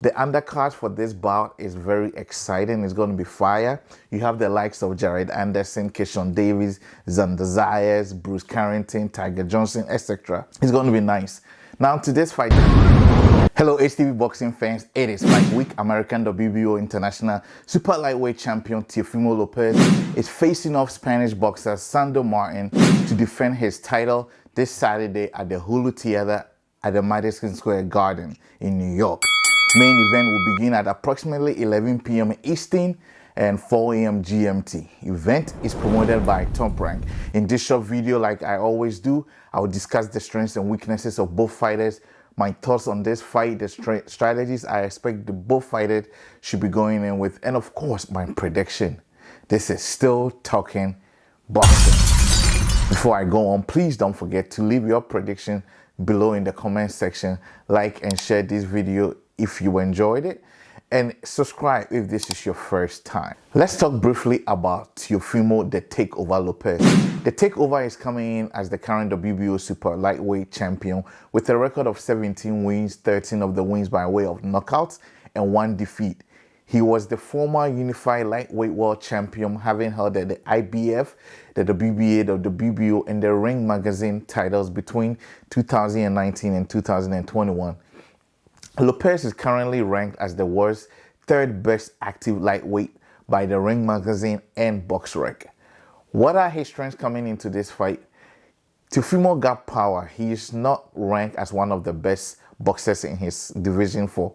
The undercard for this bout is very exciting. It's going to be fire. You have the likes of Jared Anderson, Keishon Davis, Zayas, Bruce Carrington, Tiger Johnson, etc. It's going to be nice. Now to this fight. Hello HTV boxing fans, it is fight week. American WBO International Super Lightweight Champion Teofimo Lopez is facing off Spanish boxer Sandor to defend his title this Saturday at the Hulu Theater at the Madison Square Garden in New York. Main event will begin at approximately 11 p.m. Eastern and 4 a.m. GMT. Event is promoted by Top Rank. In this short video, like I always do, I will discuss the strengths and weaknesses of both fighters, my thoughts on this fight, the strategies I expect the both fighters should be going in with, and of course, my prediction. This is Still Talking Boxing. Before I go on, please don't forget to leave your prediction below in the comment section. Like and share this video if you enjoyed it, and subscribe if this is your first time. Let's talk briefly about Teofimo the Takeover Lopez. The Takeover is coming in as the current WBO Super Lightweight Champion with a record of 17 wins, 13 of the wins by way of knockouts and 1 defeat. He was the former Unified Lightweight World Champion, having held the IBF, the WBA, the WBO, and the Ring Magazine titles between 2019 and 2021. Lopez is currently ranked as the world's 3rd best active lightweight by the Ring Magazine and BoxRec. What are his strengths coming into this fight? Teofimo got power. He is not ranked as one of the best boxers in his division for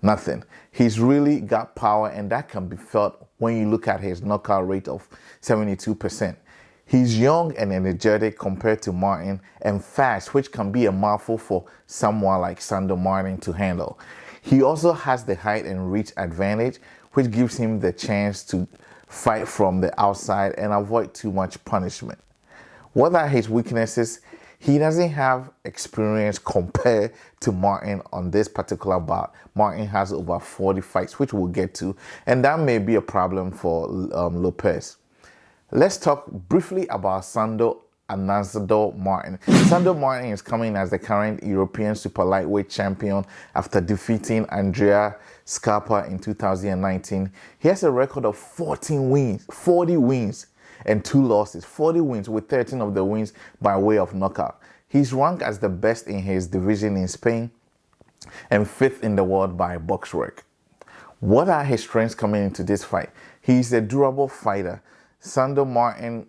nothing. He's really got power, and that can be felt when you look at his knockout rate of 72%. He's young and energetic compared to Martin, and fast, which can be a mouthful for someone like Sandor to handle. He also has the height and reach advantage, which gives him the chance to fight from the outside and avoid too much punishment. What are his weaknesses? He doesn't have experience compared to Martin on this particular bout. Martin has over 40 fights, which we'll get to, and that may be a problem for Lopez. Let's talk briefly about Sandor Martin. Sandor is coming as the current European Super Lightweight Champion after defeating Andrea Scarpa in 2019. He has a record of 40 wins and 2 losses. 40 wins with 13 of the wins by way of knockout. He's ranked as the best in his division in Spain and 5th in the world by BoxRec. What are his strengths coming into this fight? He's a durable fighter. Sandor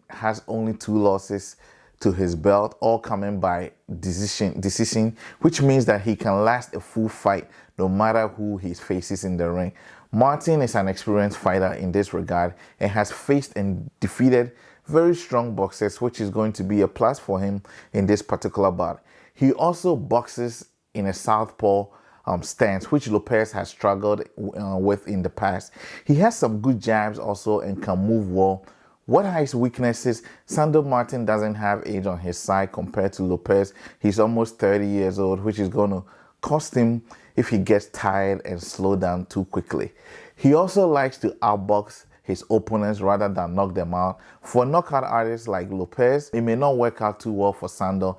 has only 2 losses to his belt, all coming by decision, which means that he can last a full fight no matter who he faces in the ring. Martin is an experienced fighter in this regard and has faced and defeated very strong boxers, which is going to be a plus for him in this particular bout. He also boxes in a southpaw stance, which Lopez has struggled with in the past. He has some good jabs also and can move well. What are his weaknesses? Sandor doesn't have age on his side compared to Lopez. He's almost 30 years old, which is going to cost him if he gets tired and slow down too quickly. He also likes to outbox his opponents rather than knock them out. For knockout artists like Lopez, it may not work out too well for Sandor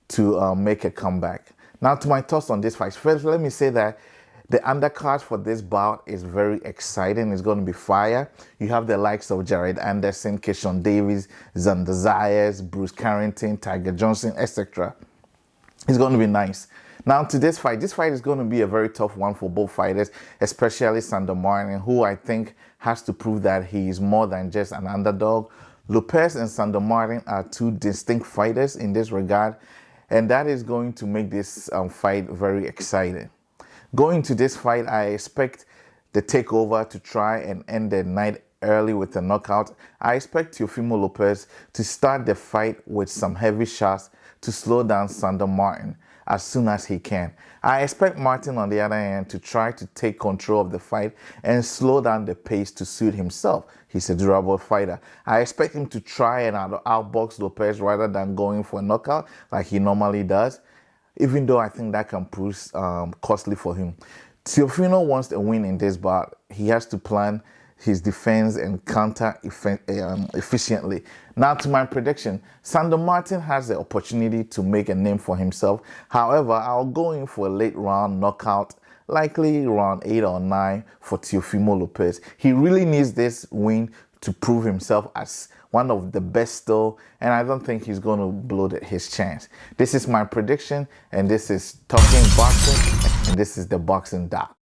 to make a comeback. Now to my thoughts on this fight. First, let me say that the undercard for this bout is very exciting. It's going to be fire. You have the likes of Jared Anderson, Keishon Davis, Zayas, Bruce Carrington, Tiger Johnson, etc. It's going to be nice. Now to this fight is going to be a very tough one for both fighters, especially Sandor who I think has to prove that he is more than just an underdog. Lopez and Sandor are 2 distinct fighters in this regard, and that is going to make this fight very exciting. Going to this fight, I expect the Takeover to try and end the night early with a knockout. I expect Teofimo Lopez to start the fight with some heavy shots to slow down Sandor as soon as he can. I expect Martin on the other hand to try to take control of the fight and slow down the pace to suit himself. He's a durable fighter. I expect him to try and outbox Lopez rather than going for a knockout like he normally does, even though I think that can prove costly for him. Teofimo wants a win in this bout. He has to plan his defense and counter efficiently. Now to my prediction, Sandor has the opportunity to make a name for himself. However, I'll go in for a late round knockout likely around 8 or 9 for Teofimo Lopez. He really needs this win to prove himself as one of the best still, and I don't think he's going to blow his chance. This is my prediction, and this is Talking Boxing, and this is the Boxing Doc.